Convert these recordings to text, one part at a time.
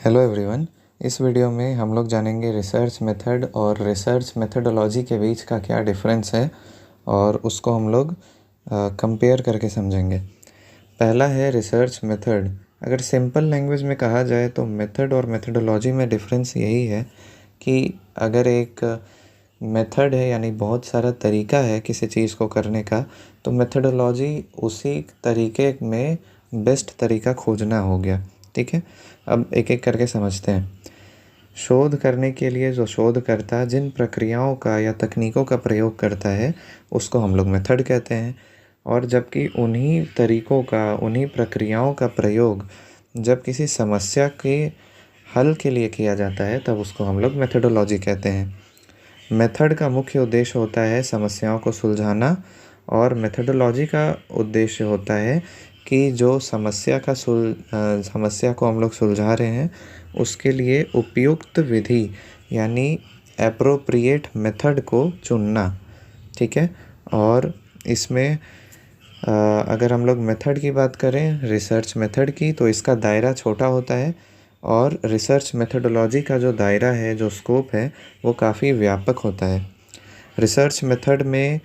Hello everyone. इस video में हम लोग जानेंगे रिसर्च मेथड और रिसर्च मेथडोलॉजी के बीच का क्या डिफरेंस है और उसको हम लोग कंपेयर करके समझेंगे। पहला है रिसर्च मेथड। अगर सिंपल लैंग्वेज में कहा जाए तो मेथड और मेथडोलॉजी में डिफरेंस यही है कि अगर एक मेथड है यानी बहुत सारा तरीका है किसी चीज़ को करने का, तो मेथडोलॉजी उसी तरीके में बेस्ट तरीका खोजना हो गया। ठीक है, अब एक एक करके समझते हैं। शोध करने के लिए जो शोधकर्ता जिन प्रक्रियाओं का या तकनीकों का प्रयोग करता है उसको हम लोग मेथड कहते हैं, और जबकि उन्हीं तरीकों का, उन्हीं प्रक्रियाओं का प्रयोग जब किसी समस्या के हल के लिए किया जाता है तब उसको हम लोग मेथडोलॉजी कहते हैं। मेथड का मुख्य उद्देश्य होता है समस्याओं को सुलझाना, और मेथडोलॉजी का उद्देश्य होता है कि जो समस्या को हम लोग सुलझा रहे हैं उसके लिए उपयुक्त विधि यानी एप्रोप्रिएट मेथड को चुनना। ठीक है, और इसमें अगर हम लोग मेथड की बात करें, रिसर्च मेथड की, तो इसका दायरा छोटा होता है, और रिसर्च मेथडोलॉजी का जो दायरा है, जो स्कोप है, वो काफ़ी व्यापक होता है। रिसर्च मेथड में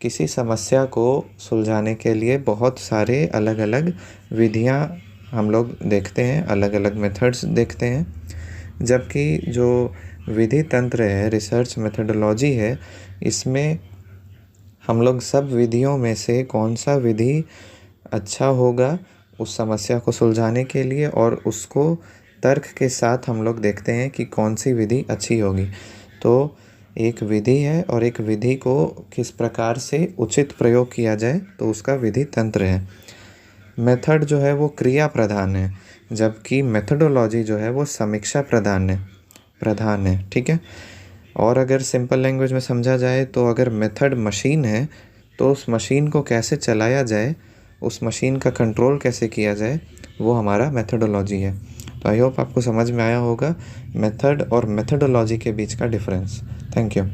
किसी समस्या को सुलझाने के लिए बहुत सारे अलग अलग विधियां हम लोग देखते हैं, अलग अलग मेथड्स देखते हैं। जबकि जो विधि तंत्र है, रिसर्च मेथडोलॉजी है, इसमें हम लोग सब विधियों में से कौन सा विधि अच्छा होगा उस समस्या को सुलझाने के लिए, और उसको तर्क के साथ हम लोग देखते हैं कि कौन सी विधि अच्छी होगी। तो एक विधि है और एक विधि को किस प्रकार से उचित प्रयोग किया जाए तो उसका विधि तंत्र है। मेथड जो है वो क्रिया प्रधान है, जबकि मेथडोलॉजी जो है वो समीक्षा प्रधान है। ठीक है, और अगर सिंपल लैंग्वेज में समझा जाए तो अगर मेथड मशीन है तो उस मशीन को कैसे चलाया जाए, उस मशीन का कंट्रोल कैसे किया जाए, वो हमारा मेथडोलॉजी है। तो आई होप आपको समझ में आया होगा मेथड और मेथडोलॉजी के बीच का डिफरेंस। Thank you.